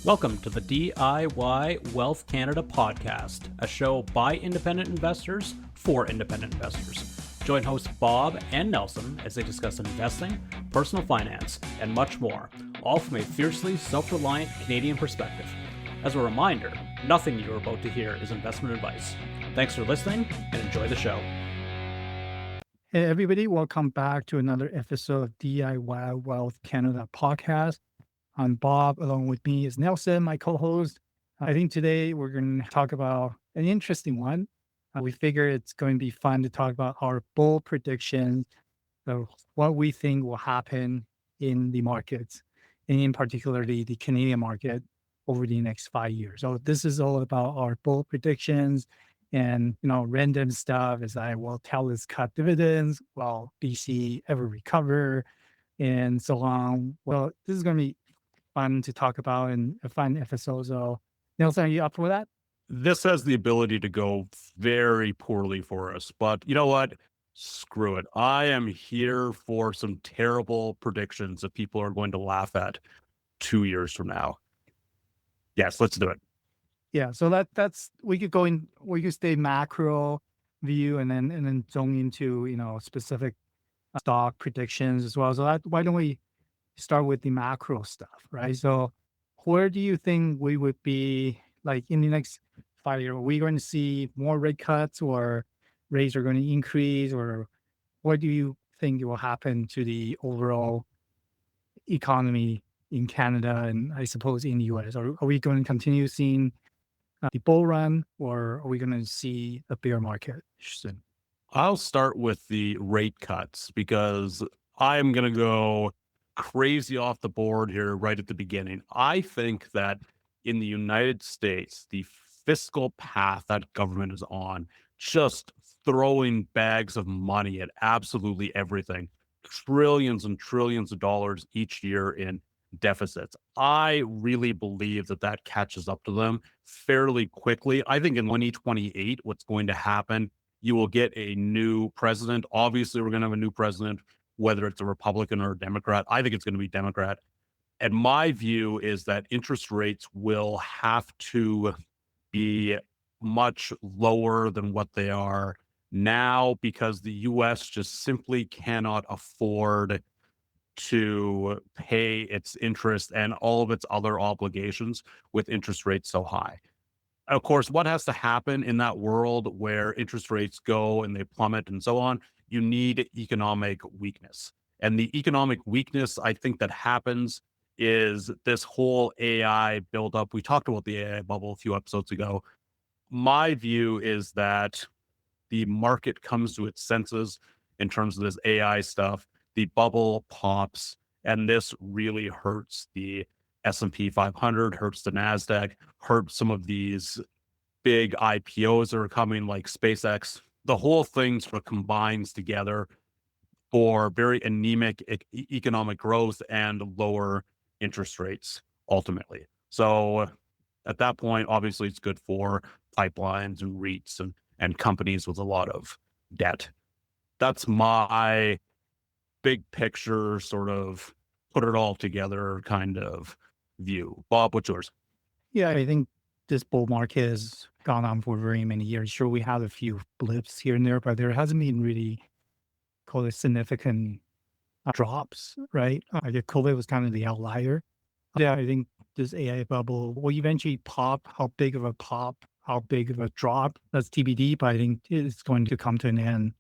Welcome to the DIY Wealth Canada podcast, a show by independent investors for independent investors. Join hosts Bob and Nelson as they discuss investing, personal finance, and much more, all from a fiercely self-reliant Canadian perspective. As a reminder, nothing you're about to hear is investment advice. Thanks for listening and enjoy the show. Hey, everybody, welcome back to another episode of DIY Wealth Canada podcast. I'm Bob. Along with me is Nelson, my co-host. I think today we're going to talk about an interesting one. We figure it's going to be fun to talk about our bull predictions of what we think will happen in the markets, and in particular the Canadian market over the next 5 years. So this is all about our bull predictions and random stuff as I will TELUS cut dividends, will BC ever recover, and so on. Well, this is going to be fun to talk about and a fun episode. So, Nelson, are you up for that? This has the ability to go very poorly for us, but you know what? Screw it. I am here for some terrible predictions that people are going to laugh at 2 years from now. Yes, let's do it. Yeah. So that's we could stay macro view and then zone into specific stock predictions as well. So why don't we start with the macro stuff, right? So where do you think we would be like in the next 5 years? Are we going to see more rate cuts or rates are going to increase, or what do you think will happen to the overall economy in Canada and I suppose in the US? Are we going to continue seeing the bull run, or are we going to see a bear market soon? I'll start with the rate cuts because I'm going to go crazy off the board here right at the beginning. I think that in the United States, the fiscal path that government is on, just throwing bags of money at absolutely everything, trillions and trillions of dollars each year in deficits. I really believe that that catches up to them fairly quickly. I think in 2028, what's going to happen, you will get a new president. Obviously, we're going to have a new president, whether it's a Republican or a Democrat. I think it's going to be Democrat. And my view is that interest rates will have to be much lower than what they are now because the US just simply cannot afford to pay its interest and all of its other obligations with interest rates so high. Of course, what has to happen in that world where interest rates go and they plummet and so on? You need economic weakness. And the economic weakness, I think, that happens is this whole AI buildup. We talked about the AI bubble a few episodes ago. My view is that the market comes to its senses in terms of this AI stuff. The bubble pops, and this really hurts the S&P 500, hurts the NASDAQ, hurts some of these big IPOs that are coming like SpaceX. The whole thing sort of combines together for very anemic economic growth and lower interest rates ultimately. So at that point, obviously it's good for pipelines and REITs and companies with a lot of debt. That's my big picture, sort of put it all together kind of view. Bob, what's yours? Yeah, I think this bull market has gone on for very many years. Sure, we had a few blips here and there, but there hasn't been really call it significant drops, right? I guess COVID was kind of the outlier. Yeah, I think this AI bubble will eventually pop. How big of a pop, how big of a drop, that's TBD, but I think it's going to come to an end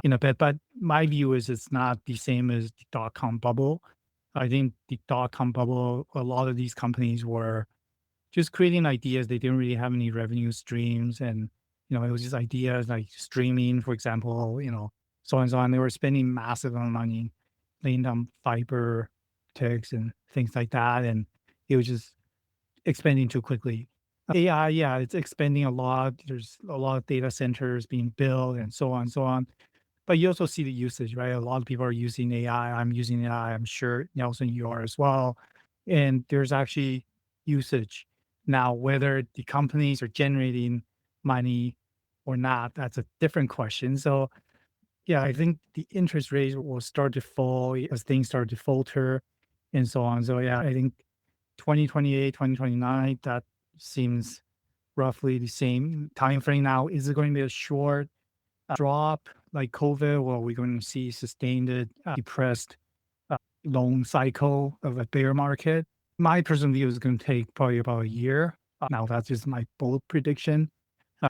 in a bit. But my view is it's not the same as the dot-com bubble. I think the dot-com bubble, a lot of these companies were just creating ideas. They didn't really have any revenue streams. And, it was just ideas like streaming, for example, so and so on. They were spending massive amount of money laying down fiber optics and things like that. And it was just expanding too quickly. AI, yeah, it's expanding a lot. There's a lot of data centers being built and so on and so on. But you also see the usage, right? A lot of people are using AI. I'm using AI. I'm sure, Nelson, you are as well. And there's actually usage. Now, whether the companies are generating money or not, that's a different question. So, yeah, I think the interest rates will start to fall as things start to falter and so on. So, yeah, I think 2028, 2029, that seems roughly the same time frame. Now, is it going to be a short drop like COVID, or are we going to see sustained depressed long cycle of a bear market? My personal view is going to take probably about a year. Now, that's just my bold prediction.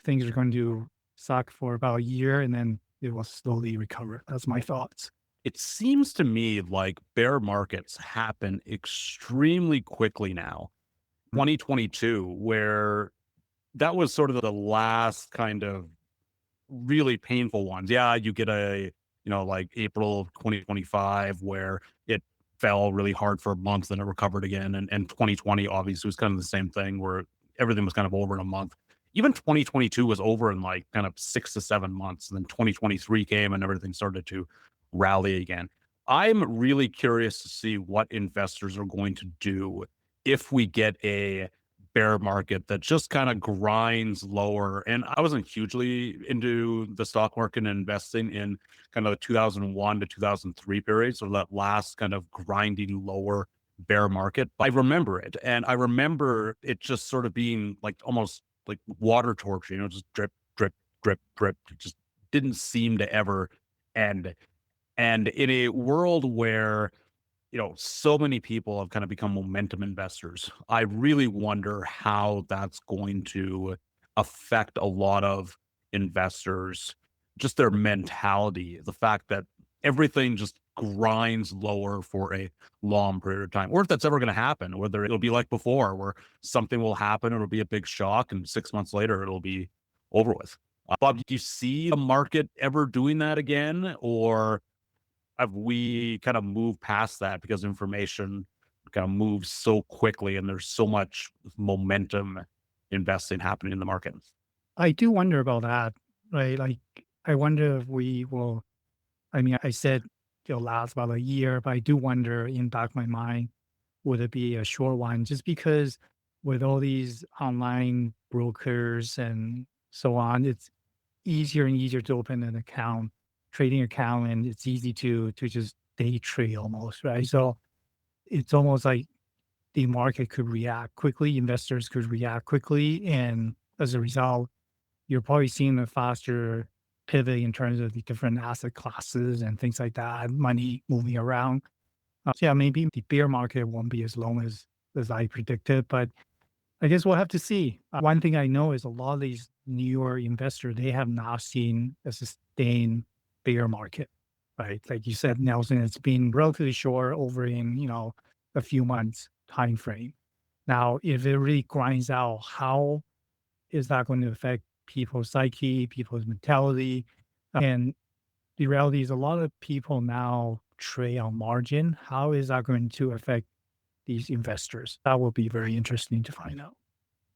Things are going to suck for about a year and then it will slowly recover. That's my thoughts. It seems to me like bear markets happen extremely quickly now. 2022, where that was sort of the last kind of really painful ones. Yeah, you get like April of 2025 where it fell really hard for a month, then it recovered again. And 2020 obviously was kind of the same thing where everything was kind of over in a month. Even 2022 was over in like kind of 6 to 7 months. And then 2023 came and everything started to rally again. I'm really curious to see what investors are going to do if we get a bear market that just kind of grinds lower. And I wasn't hugely into the stock market and investing in kind of the 2001 to 2003 period. So that last kind of grinding lower bear market. I remember it. And I remember it just sort of being like almost like water torture, just drip, drip, drip, drip. It just didn't seem to ever end. And in a world where so many people have kind of become momentum investors, I really wonder how that's going to affect a lot of investors, just their mentality, the fact that everything just grinds lower for a long period of time, or if that's ever going to happen, whether it'll be like before, where something will happen, it'll be a big shock, and 6 months later, it'll be over with. Bob, do you see the market ever doing that again, or have we kind of moved past that because information kind of moves so quickly and there's so much momentum investing happening in the market? I do wonder about that, right? Like, I wonder if we will, I mean, I said it'll last about a year, but I do wonder in back of my mind, would it be a short one? Just because with all these online brokers and so on, it's easier and easier to open an account, trading account, and it's easy to just day trade almost, right? So it's almost like the market could react quickly, investors could react quickly, and as a result, you're probably seeing a faster pivot in terms of the different asset classes and things like that, money moving around. So yeah, maybe the bear market won't be as long as I predicted, but I guess we'll have to see. One thing I know is a lot of these newer investors, they have not seen a sustained bear market, right? Like you said, Nelson, it's been relatively short over in, a few months time frame. Now, if it really grinds out, how is that going to affect people's psyche, people's mentality? And the reality is a lot of people now trade on margin. How is that going to affect these investors? That will be very interesting to find out.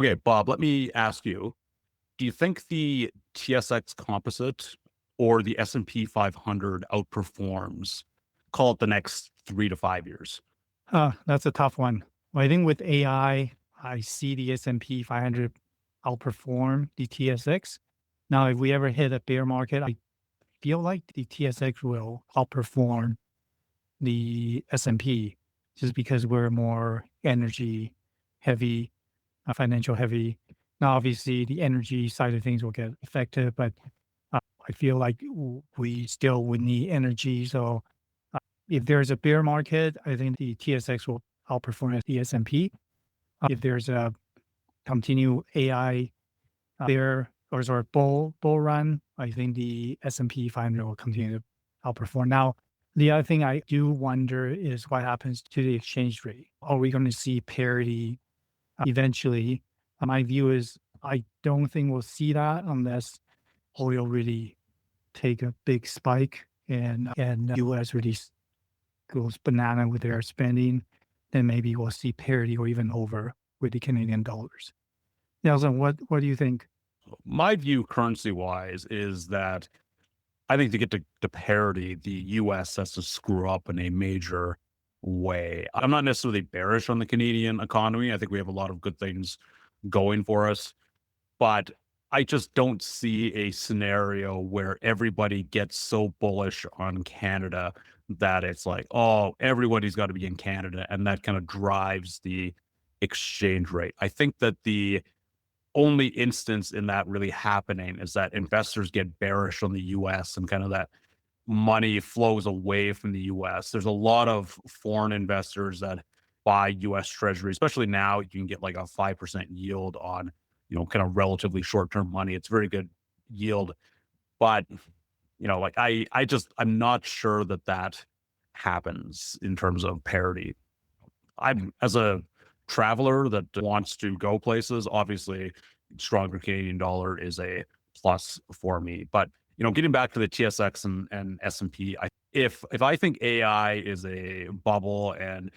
Okay, Bob, let me ask you, do you think the TSX composite or the S&P 500 outperforms, call it the next 3 to 5 years? That's a tough one. Well, I think with AI, I see the S&P 500 outperform the TSX. Now, if we ever hit a bear market, I feel like the TSX will outperform the S&P just because we're more energy heavy, financial heavy. Now, obviously, the energy side of things will get affected, but I feel like we still would need energy. So if there's a bear market, I think the TSX will outperform the S&P. If there's a continued AI bear or sort of bull run, I think the S&P 500 will continue to outperform. Now, the other thing I do wonder is what happens to the exchange rate. Are we going to see parity eventually? My view is I don't think we'll see that unless oil really take a big spike and US really goes banana with their spending. Then maybe we'll see parity or even over with the Canadian dollars. Nelson, what do you think? My view currency wise is that I think to get to parity, the US has to screw up in a major way. I'm not necessarily bearish on the Canadian economy. I think we have a lot of good things going for us, but I just don't see a scenario where everybody gets so bullish on Canada that it's like, oh, everybody's got to be in Canada. And that kind of drives the exchange rate. I think that the only instance in that really happening is that investors get bearish on the US and kind of that money flows away from the US. There's a lot of foreign investors that buy US Treasury, especially now you can get like a 5% yield on, kind of relatively short-term money. It's very good yield. But, like I'm not sure that that happens in terms of parity. I'm as a traveler that wants to go places, obviously stronger Canadian dollar is a plus for me. But getting back to the TSX and S&P, if I think AI is a bubble, and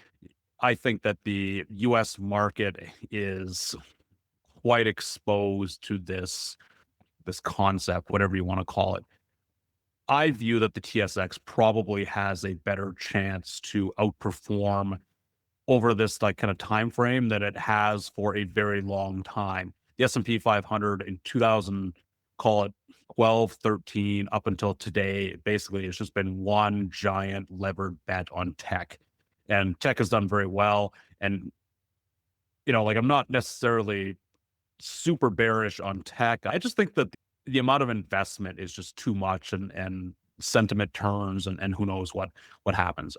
I think that the US market is quite exposed to this concept, whatever you want to call it. I view that the TSX probably has a better chance to outperform over this like kind of time frame that it has for a very long time. The S&P 500 in 2000, call it 12, 13, up until today, basically it's just been one giant levered bet on tech. And tech has done very well. And, like I'm not necessarily super bearish on tech. I just think that the amount of investment is just too much, and sentiment turns, and who knows what happens.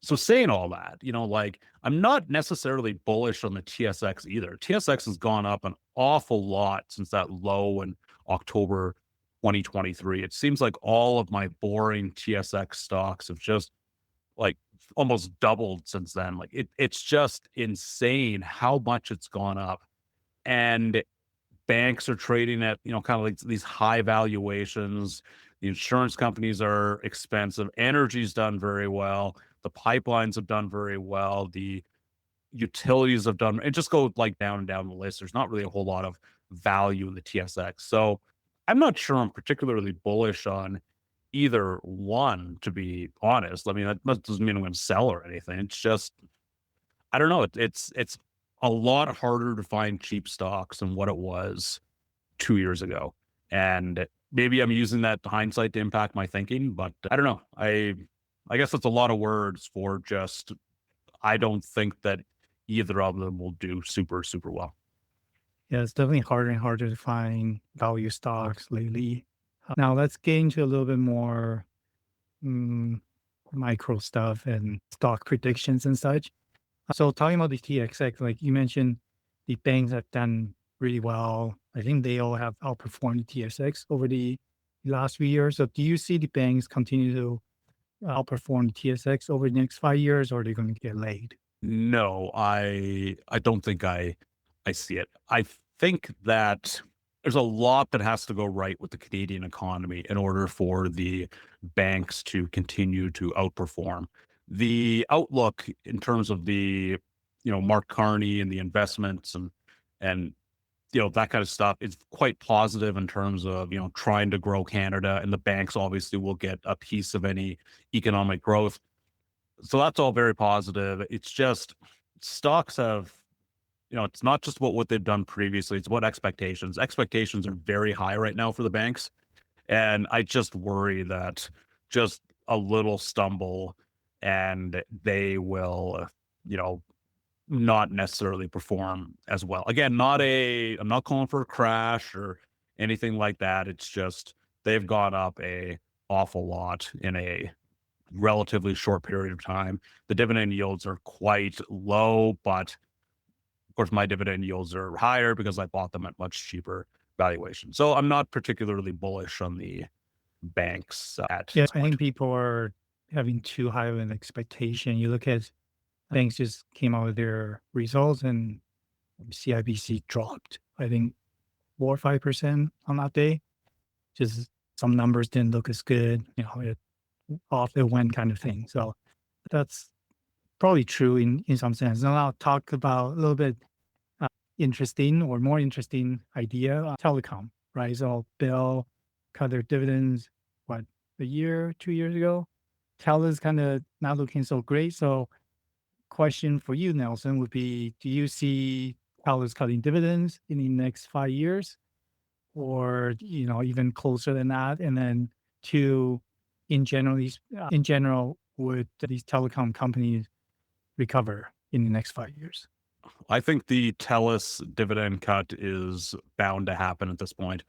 So saying all that, like I'm not necessarily bullish on the TSX either. TSX has gone up an awful lot since that low in October 2023. It seems like all of my boring TSX stocks have just like almost doubled since then. Like it's just insane how much it's gone up. And banks are trading at, kind of like these high valuations. The insurance companies are expensive. Energy's done very well. The pipelines have done very well. The utilities have done, it just goes like down and down the list. There's not really a whole lot of value in the TSX. So I'm not sure I'm particularly bullish on either one, to be honest. I mean, that doesn't mean I'm going to sell or anything. It's just, I don't know. It's a lot harder to find cheap stocks than what it was 2 years ago. And maybe I'm using that hindsight to impact my thinking, but I don't know. I guess that's a lot of words for just, I don't think that either of them will do super, super well. Yeah, it's definitely harder and harder to find value stocks lately. Now let's get into a little bit more micro stuff and stock predictions and such. So talking about the TXX, like you mentioned, the banks have done really well. I think they all have outperformed the TSX over the last few years. So do you see the banks continue to outperform the TSX over the next 5 years, or are they going to get laid? No, I don't think I see it. I think that there's a lot that has to go right with the Canadian economy in order for the banks to continue to outperform. The outlook in terms of the, Mark Carney and the investments and that kind of stuff is quite positive in terms of, trying to grow Canada, and the banks obviously will get a piece of any economic growth. So that's all very positive. It's just stocks have, it's not just about what they've done previously, it's about expectations. Expectations are very high right now for the banks. And I just worry that just a little stumble and they will, not necessarily perform as well. Again, I'm not calling for a crash or anything like that. It's just they've gone up a awful lot in a relatively short period of time. The dividend yields are quite low, but of course my dividend yields are higher because I bought them at much cheaper valuation. So I'm not particularly bullish on the banks at Yeah, I think people are having too high of an expectation. You look at banks just came out with their results and CIBC dropped, I think 4 or 5% on that day. Just some numbers didn't look as good, it went kind of thing. So that's probably true in some sense. Now I'll talk about a little bit interesting or more interesting idea, telecom, right? So Bill cut their dividends, what, a year, 2 years ago? Tel is kind of not looking so great. So question for you, Nelson, would be, do you see Telus cutting dividends in the next 5 years, or even closer than that? And then two, in general, would these telecom companies recover in the next 5 years? I think the TELUS dividend cut is bound to happen at this point.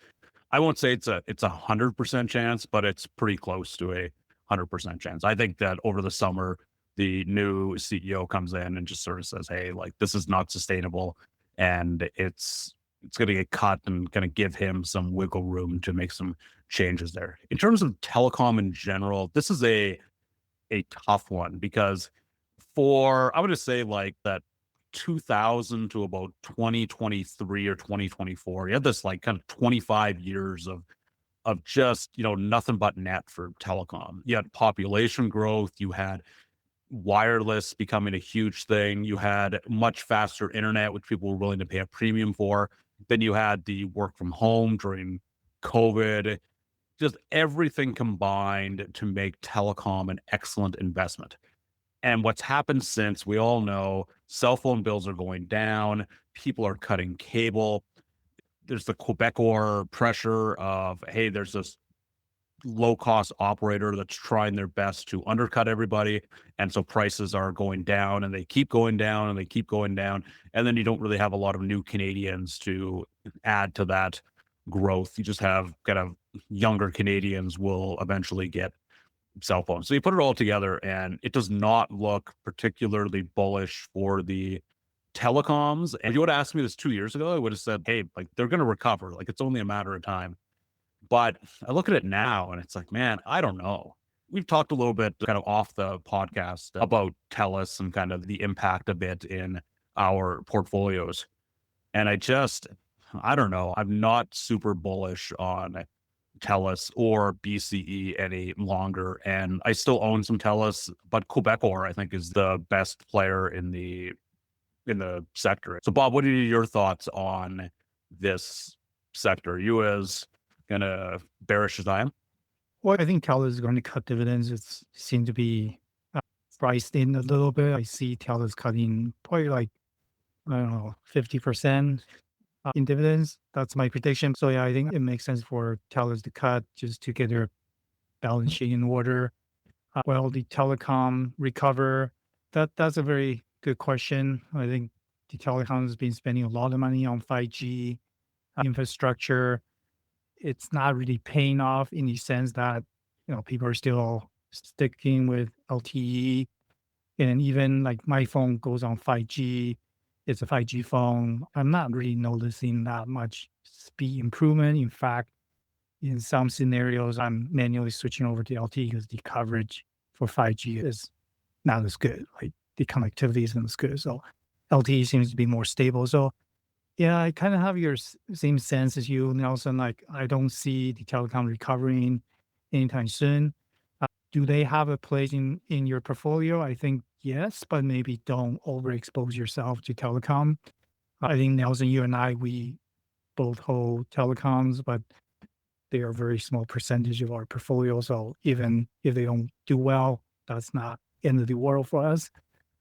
I won't say it's 100% chance, but it's pretty close to 100% chance. I think that over the summer, the new CEO comes in and just sort of says, "Hey, like this is not sustainable," and it's going to get cut and going to give him some wiggle room to make some changes there. In terms of telecom in general, this is a tough one because for I would just say like that 2000 to about 2023 or 2024, you had this like kind of 25 years of just, nothing but net for telecom. You had population growth, you had wireless becoming a huge thing, you had much faster internet, which people were willing to pay a premium for. Then you had the work from home during COVID, just everything combined to make telecom an excellent investment. And what's happened since, we all know cell phone bills are going down, people are cutting cable. There's the Quebecor pressure of, hey, there's this low cost operator that's trying their best to undercut everybody. And so prices are going down and they keep going down and they keep going down. And then you don't really have a lot of new Canadians to add to that growth. You just have kind of younger Canadians will eventually get cell phones. So you put it all together and it does not look particularly bullish for the telecoms. And if you would have asked me this 2 years ago, I would have said, hey, like they're going to recover. Like it's only a matter of time. But I look at it now and it's like, man, I don't know. We've talked a little bit kind of off the podcast about TELUS and kind of the impact of it in our portfolios. And I don't know. I'm not super bullish on TELUS or BCE any longer. And I still own some TELUS, but Quebecor, I think, is the best player in the sector. So Bob, what are your thoughts on this sector? You as kind of bearish as I am? Well, I think TELUS is going to cut dividends. It seemed to be priced in a little bit. I see TELUS cutting probably like, I don't know, 50% in dividends. That's my prediction. So yeah, I think it makes sense for TELUS to cut just to get their balance sheet in order. Well, the telecom recover, that's a very good question. I think the telecom has been spending a lot of money on 5G infrastructure. It's not really paying off in the sense that, people are still sticking with LTE. And even like my phone goes on 5G, it's a 5G phone. I'm not really noticing that much speed improvement. In fact, in some scenarios, I'm manually switching over to LTE because the coverage for 5G is not as good. Like the connectivity isn't as good. So LTE seems to be more stable. So yeah, I kind of have your same sense as you, Nelson. Like I don't see the telecom recovering anytime soon. Do they have a place in your portfolio? I think yes, but maybe don't overexpose yourself to telecom. I think Nelson, you and I, we both hold telecoms, but they are a very small percentage of our portfolio. So even if they don't do well, that's not end of the world for us.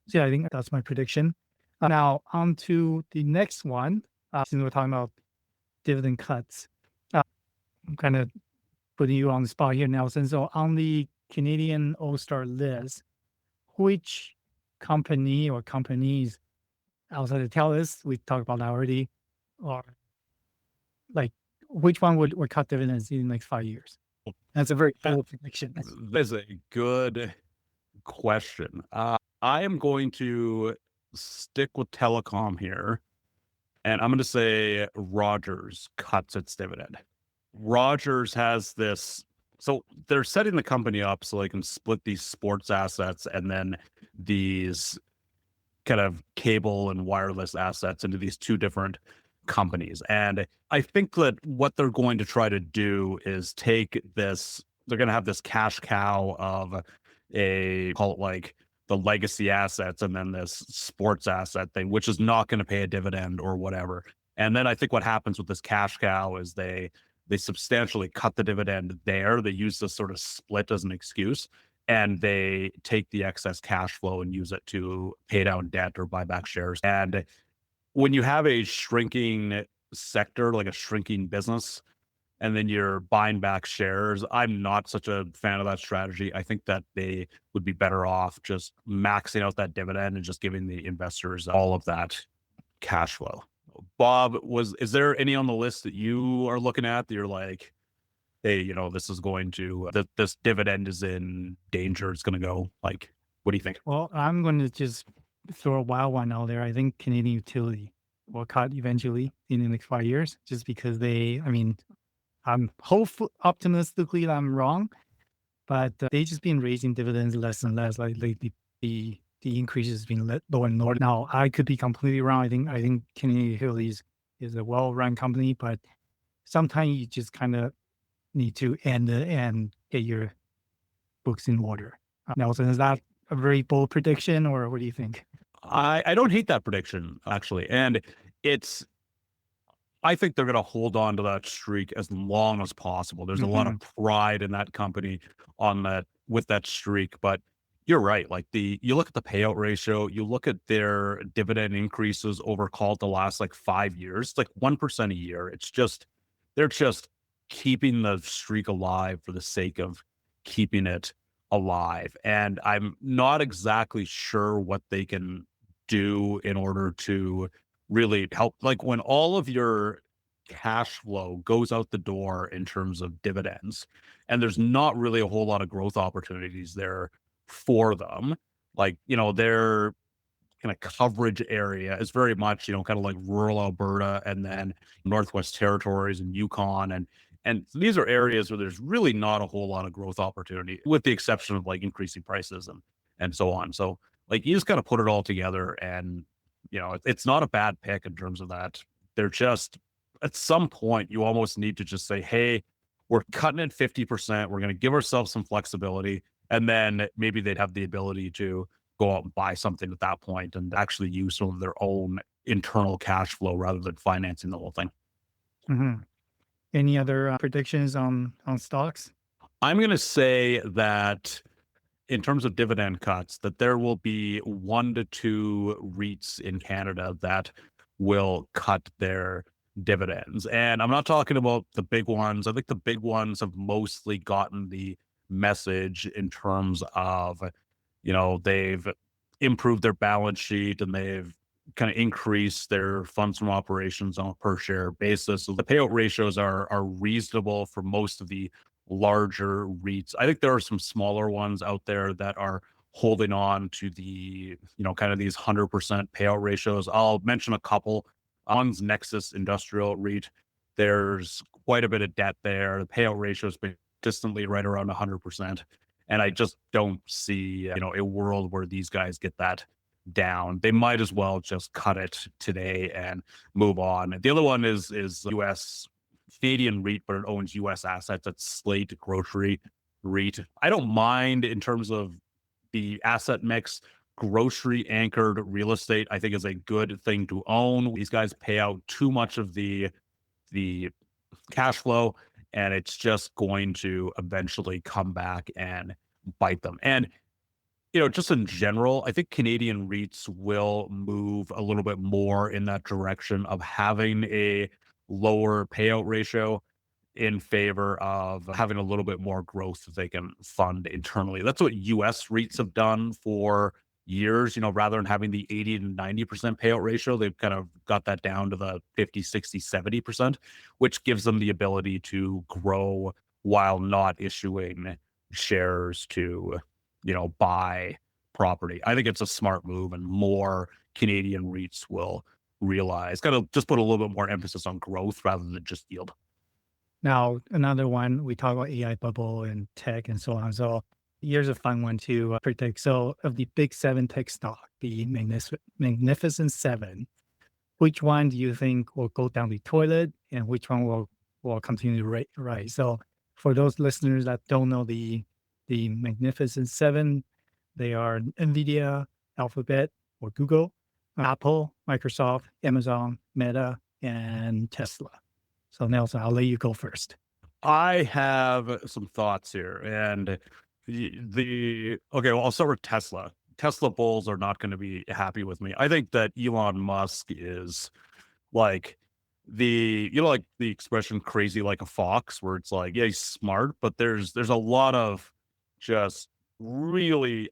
So yeah, I think that's my prediction. Now on to the next one. Since we're talking about dividend cuts, I'm kind of putting you on the spot here, Nelson. So on the Canadian All-Star list, which company or companies outside of TELUS, we talked about that already, or like which one would cut dividends in the next 5 years? That's a very bold prediction. That is a good question. I am going to stick with telecom here, and I'm going to say Rogers cuts its dividend. Rogers has this, so they're setting the company up so they can split these sports assets and then these kind of cable and wireless assets into these two different companies. And I think that what they're going to try to do is take this, they're going to have this cash cow of call it like the legacy assets and then this sports asset thing, which is not going to pay a dividend or whatever. And then I think what happens with this cash cow is they substantially cut the dividend there. They use this sort of split as an excuse, and they take the excess cash flow and use it to pay down debt or buy back shares. And when you have a shrinking sector, like a shrinking business, and then you're buying back shares, I'm not such a fan of that strategy. I think that they would be better off just maxing out that dividend and just giving the investors all of that cash flow. Bob, is there any on the list that you are looking at that you're like, hey, this is going to, this dividend is in danger, it's going to go? Like, what do you think? Well, I'm going to just throw a wild one out there. I think Canadian Utility will cut eventually in the next 5 years, just because I'm hopeful, optimistically that I'm wrong, but they just been raising dividends less and less. Like the increase has been lower and lower. Now, I could be completely wrong. I think Canadian Utilities is a well-run company, but sometimes you just kind of need to end it and get your books in order. Nelson, is that a very bold prediction, or what do you think? I don't hate that prediction, actually. And I think they're going to hold on to that streak as long as possible. There's a lot of pride in that company with that streak. But you're right. Like you look at the payout ratio, you look at their dividend increases over call it the last like 5 years, it's like 1% a year. They're just keeping the streak alive for the sake of keeping it alive. And I'm not exactly sure what they can do in order to really help. Like when all of your cash flow goes out the door in terms of dividends, and there's not really a whole lot of growth opportunities there for them. Like, their kind of coverage area is very much, kind of like rural Alberta and then Northwest Territories and Yukon. And these are areas where there's really not a whole lot of growth opportunity, with the exception of like increasing prices and so on. So like you just kind of put it all together, and it's not a bad pick in terms of that. They're just, at some point you almost need to just say, hey, we're cutting it 50%. We're going to give ourselves some flexibility. And then maybe they'd have the ability to go out and buy something at that point and actually use some of their own internal cash flow rather than financing the whole thing. Mm-hmm. Any other predictions on stocks? I'm going to say that in terms of dividend cuts, that there will be 1 to 2 REITs in Canada that will cut their dividends. And I'm not talking about the big ones. I think the big ones have mostly gotten the message in terms of, they've improved their balance sheet and they've kind of increased their funds from operations on a per share basis. So the payout ratios are reasonable for most of the larger REITs. I think there are some smaller ones out there that are holding on to the, kind of these 100% payout ratios. I'll mention a couple. One's Nexus Industrial REIT. There's quite a bit of debt there. The payout ratio has been consistently right around 100%. And I just don't see, a world where these guys get that down. They might as well just cut it today and move on. The other one is US Canadian REIT, but it owns US assets. It's Slate Grocery REIT. I don't mind in terms of the asset mix. Grocery anchored real estate, I think, is a good thing to own. These guys pay out too much of the cash flow, and it's just going to eventually come back and bite them. And just in general, I think Canadian REITs will move a little bit more in that direction of having a lower payout ratio in favor of having a little bit more growth that they can fund internally. That's what US REITs have done for years, rather than having the 80 to 90% payout ratio, they've kind of got that down to the 50, 60, 70%, which gives them the ability to grow while not issuing shares to, buy property. I think it's a smart move, and more Canadian REITs will realize, kind of just put a little bit more emphasis on growth rather than just yield. Now, another one, we talk about AI bubble and tech and so on. So here's a fun one to predict. So of the big 7 tech stock, the Magnificent 7, which one do you think will go down the toilet and which one will continue to rise? So for those listeners that don't know the Magnificent 7, they are NVIDIA, Alphabet, or Google, Apple, Microsoft, Amazon, Meta, and Tesla. So Nelson, I'll let you go first. I have some thoughts here, and I'll start with Tesla. Tesla bulls are not going to be happy with me. I think that Elon Musk is like like the expression crazy like a fox, where it's like, yeah, he's smart, but there's a lot of just really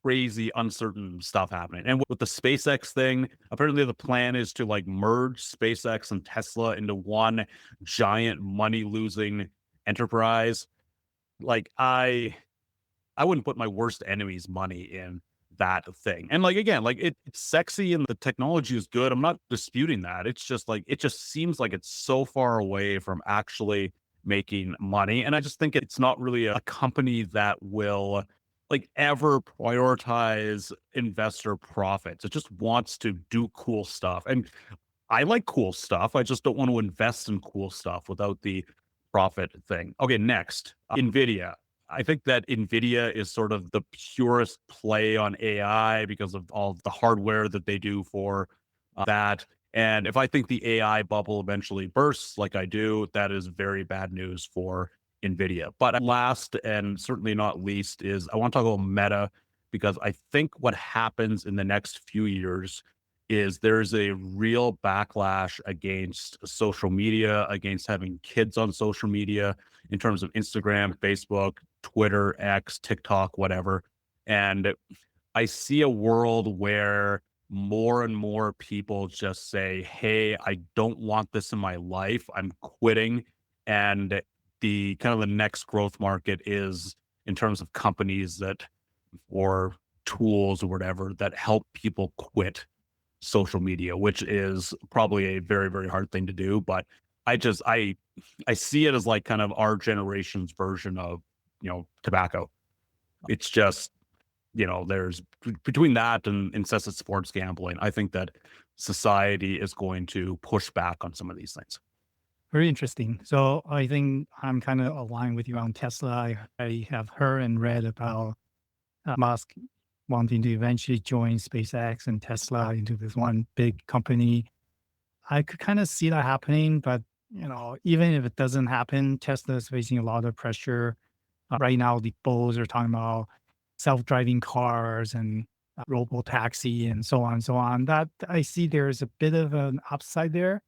crazy uncertain stuff happening. And with the SpaceX thing, apparently the plan is to like merge SpaceX and Tesla into one giant money losing enterprise. Like I wouldn't put my worst enemy's money in that thing. And like again, like it's sexy and the technology is good. I'm not disputing that. It's just like it just seems like it's so far away from actually making money. And I just think it's not really a company that will like ever prioritize investor profits. It just wants to do cool stuff. And I like cool stuff. I just don't want to invest in cool stuff without the profit thing. Okay, next, Nvidia. I think that Nvidia is sort of the purest play on AI because of all the hardware that they do for that. And if I think the AI bubble eventually bursts, like I do, that is very bad news for Nvidia. But last and certainly not least is I want to talk about Meta because I think what happens in the next few years is there's a real backlash against social media, against having kids on social media in terms of Instagram, Facebook, Twitter, X, TikTok, whatever. And I see a world where more and more people just say, hey, I don't want this in my life. I'm quitting. And the kind of the next growth market is in terms of companies that or tools or whatever that help people quit social media, which is probably a very, very hard thing to do. But I see it as like kind of our generation's version of, tobacco. It's just, there's between that and incessant sports gambling, I think that society is going to push back on some of these things. Very interesting. So I think I'm kind of aligned with you on Tesla. I have heard and read about Musk wanting to eventually join SpaceX and Tesla into this one big company. I could kind of see that happening, but even if it doesn't happen, Tesla is facing a lot of pressure. Right now, the bulls are talking about self-driving cars and robo taxi and so on and so on. That I see there's a bit of an upside there.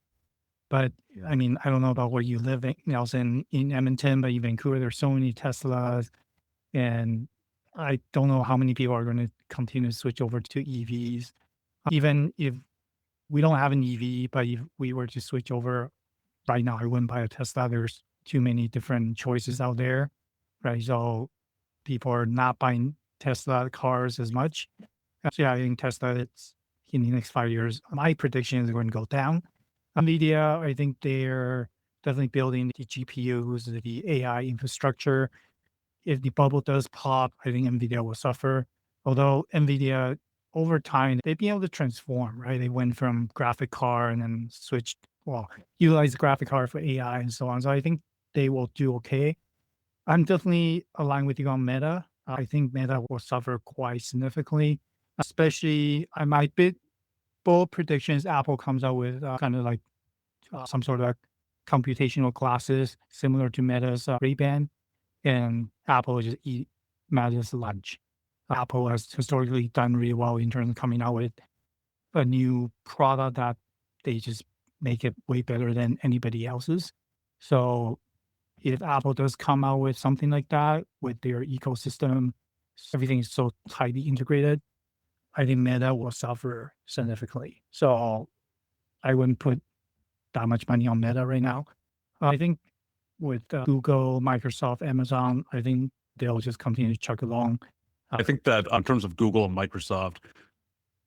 But I mean, I don't know about where you live, Nelson, in Edmonton, but in Vancouver, there's so many Teslas, and I don't know how many people are going to continue to switch over to EVs. Even if we don't have an EV, but if we were to switch over right now, I wouldn't buy a Tesla. There's too many different choices out there, right? So people are not buying Tesla cars as much. So yeah, I think Tesla, it's in the next 5 years, my prediction is going to go down. NVIDIA, I think they're definitely building the GPUs, the AI infrastructure. If the bubble does pop, I think NVIDIA will suffer. Although NVIDIA, over time, they've been able to transform, right? They went from graphic card and then utilized graphic card for AI and so on. So I think they will do okay. I'm definitely aligned with you on Meta. I think Meta will suffer quite significantly, especially I might bit bold predictions. Apple comes out with kind of like some sort of computational glasses similar to Meta's Ray-Ban, and Apple will just eat Meta's lunch. Apple has historically done really well in terms of coming out with a new product that they just make it way better than anybody else's. So if Apple does come out with something like that with their ecosystem, everything is so tightly integrated, I think Meta will suffer significantly. So I wouldn't put that much money on Meta right now. I think with Google, Microsoft, Amazon, I think they'll just continue to chug along. I think that in terms of Google and Microsoft,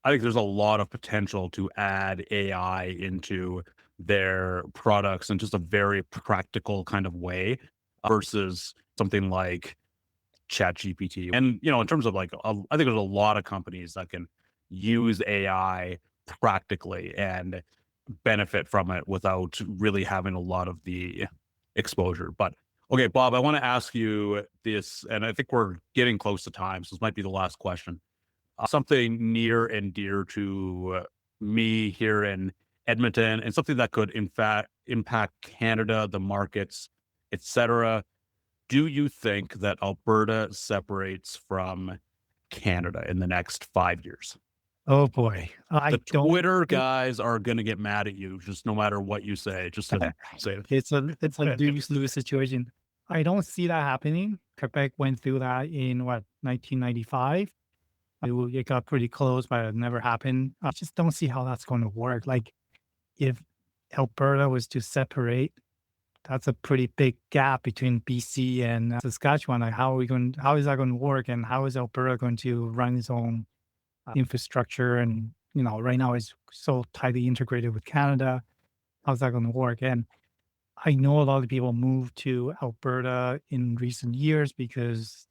I think there's a lot of potential to add AI into their products in just a very practical kind of way versus something like ChatGPT. And, in terms of like, I think there's a lot of companies that can use AI practically and benefit from it without really having a lot of the exposure. But okay, Bob, I want to ask you this, and I think we're getting close to time, so this might be the last question. Something near and dear to me here in Edmonton, and something that could, in fact, impact Canada, the markets, etc. Do you think that Alberta separates from Canada in the next 5 years? Oh boy, I The don't. Twitter guys are going to get mad at you, just no matter what you say. Just to say it. It's a lose-lose situation. I don't see that happening. Quebec went through that in 1995. It got pretty close, but it never happened. I just don't see how that's going to work. Like, if Alberta was to separate, that's a pretty big gap between BC and Saskatchewan. Like, how is that going to work? And how is Alberta going to run its own infrastructure? And, right now it's so tightly integrated with Canada. How's that going to work? And I know a lot of people moved to Alberta in recent years because,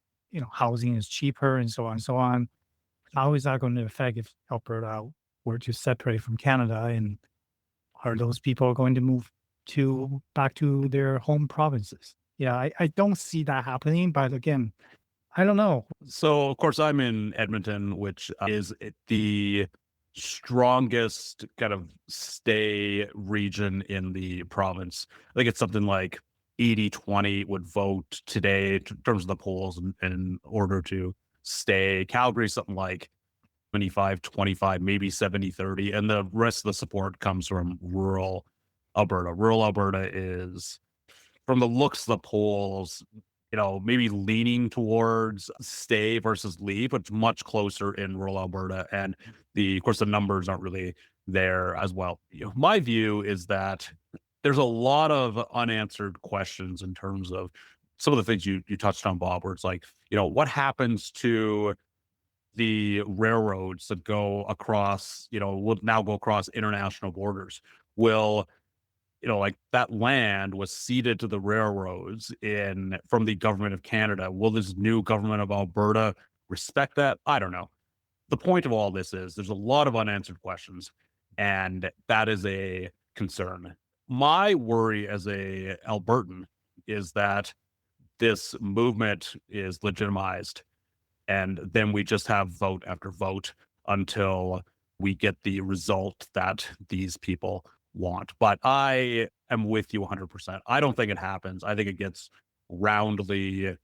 housing is cheaper and so on and so on. How is that going to affect if Alberta were to separate from Canada? And are those people going to move back to their home provinces? Yeah, I don't see that happening. But again, I don't know. So, of course, I'm in Edmonton, which is the strongest kind of stay region in the province. I think it's something like 80-20 would vote today in terms of the polls in order to stay. Calgary, something like 25-25, maybe 70-30. And the rest of the support comes from rural Alberta. Rural Alberta is, from the looks of the polls, maybe leaning towards stay versus leave, but it's much closer in rural Alberta. And of course, the numbers aren't really there as well. My view is that there's a lot of unanswered questions in terms of some of the things you touched on, Bob, where it's like, what happens to the railroads that go across, will now go across international borders? Will like that land was ceded to the railroads from the government of Canada. Will this new government of Alberta respect that? I don't know. The point of all this is there's a lot of unanswered questions, and that is a concern. My worry as a Albertan is that this movement is legitimized, and then we just have vote after vote until we get the result that these people want. But I am with you 100%. I don't think it happens. I think it gets roundly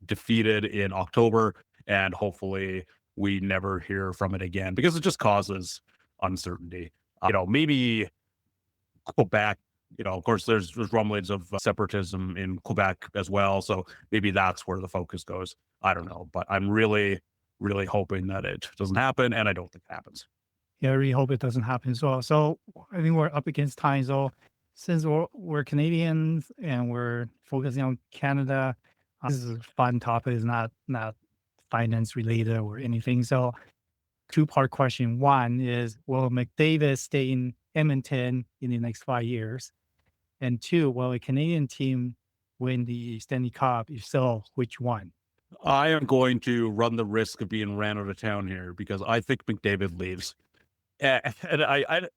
defeated in October, and hopefully we never hear from it again because it just causes uncertainty. Maybe Quebec, of course, there's rumblings of separatism in Quebec as well. So maybe that's where the focus goes. I don't know, but I'm really, really hoping that it doesn't happen, and I don't think it happens. Yeah, I really hope it doesn't happen as well. So I think we're up against time. So since we're Canadians and we're focusing on Canada, this is a fun topic. It's not finance related or anything. So two-part question. One is, will McDavid stay in Edmonton in the next 5 years? And two, will a Canadian team win the Stanley Cup? If so, which one? I am going to run the risk of being ran out of town here because I think McDavid leaves. And I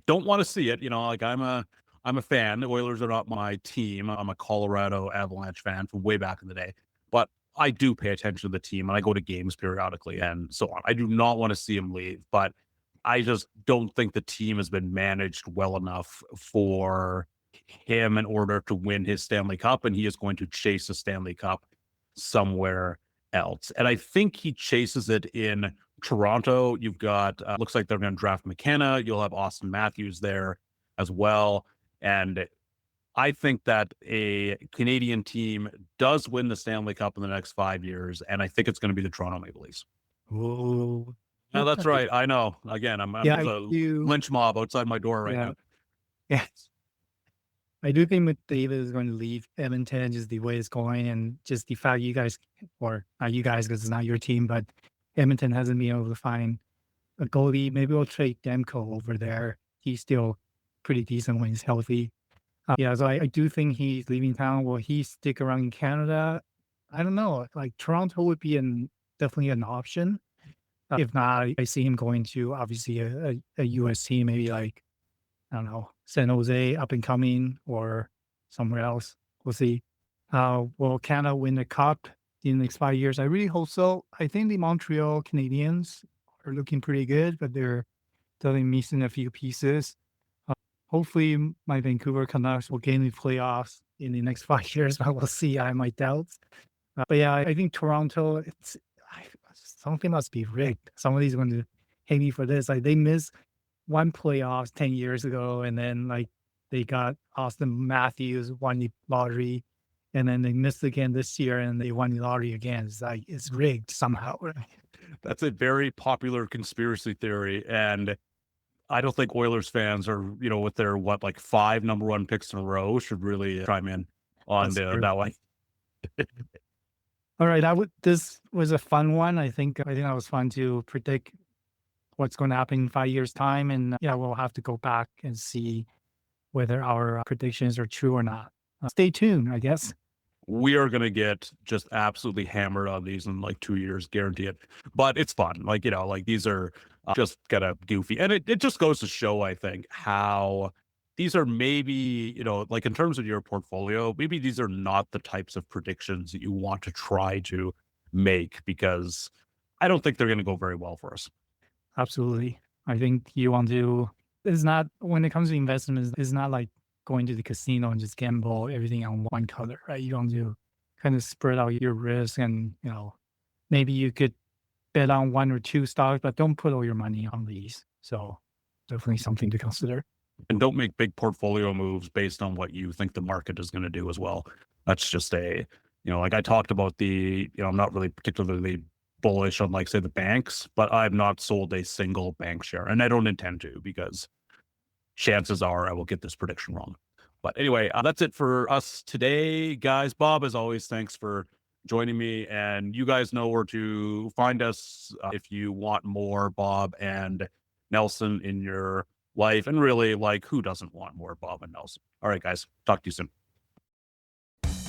don't want to see it. Like I'm a fan. The Oilers are not my team. I'm a Colorado Avalanche fan from way back in the day. But I do pay attention to the team and I go to games periodically and so on. I do not want to see him leave, but I just don't think the team has been managed well enough for him in order to win his Stanley Cup, and he is going to chase a Stanley Cup somewhere else. And I think he chases it in Toronto. You've got, looks like they're going to draft McKenna. You'll have Austin Matthews there as well. And I think that a Canadian team does win the Stanley Cup in the next 5 years, and I think it's going to be the Toronto Maple Leafs. Oh, No, that's right. I know. Again, I'm yeah, there's a lynch mob outside my door right now. Yeah, I do think McDavid is going to leave Edmonton just the way it's going, and just the fact you guys, or not you guys because it's not your team, but Edmonton hasn't been able to find a goalie. Maybe we'll trade Demko over there. He's still pretty decent when he's healthy. Yeah, so I do think he's leaving town. Will he stick around in Canada? I don't know. Like Toronto would be definitely an option. If not, I see him going to obviously a US team, maybe like, I don't know, San Jose, up and coming, or somewhere else. We'll see. Will Canada win the cup in the next 5 years? I really hope so. I think the Montreal Canadiens are looking pretty good, but they're definitely missing a few pieces. Hopefully, my Vancouver Canucks will get in the playoffs in the next 5 years, but we'll see. I have my doubts. But yeah, I think Toronto, something must be rigged. Somebody's going to hate me for this. Like they missed one playoffs 10 years ago, and then like they got Austin Matthews, won the lottery, and then they missed again this year and they won the lottery again. It's like it's rigged somehow. Right? That's a very popular conspiracy theory, and I don't think Oilers fans are, with their like 5 number 1 picks in a row, should really chime in on that one. All right, this was a fun one. I think that was fun to predict what's going to happen in 5 years' time, and we'll have to go back and see whether our predictions are true or not. Stay tuned, I guess. We are going to get just absolutely hammered on these in like 2 years, guarantee it. But it's fun. Like, these are just kind of goofy. And it just goes to show, I think, how these are maybe, like in terms of your portfolio, maybe these are not the types of predictions that you want to try to make, because I don't think they're going to go very well for us. Absolutely. I think you want to, it's not, when it comes to investments, it's not like going to the casino and just gamble everything on one color, right? You want to kind of spread out your risk, and, maybe you could bet on 1 or 2 stocks, but don't put all your money on these. So definitely something to consider. And don't make big portfolio moves based on what you think the market is going to do as well. That's just like I talked about I'm not really particularly bullish on, like, say, the banks, but I've not sold a single bank share, and I don't intend to, because chances are I will get this prediction wrong. But anyway, that's it for us today, guys. Bob, as always, thanks for joining me, and you guys know where to find us if you want more Bob and Nelson in your life. And really, like, who doesn't want more Bob and Nelson? All right, guys, talk to you soon.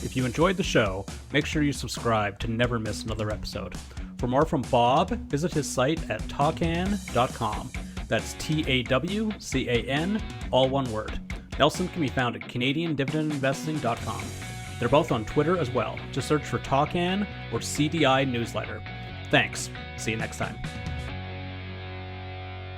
If you enjoyed the show, make sure you subscribe to never miss another episode. For more from Bob, visit his site at tawcan.com. That's TAWCAN, all one word. Nelson can be found at CanadianDividendInvesting.com. They're both on Twitter as well. Just search for Tawcan or CDI Newsletter. Thanks. See you next time.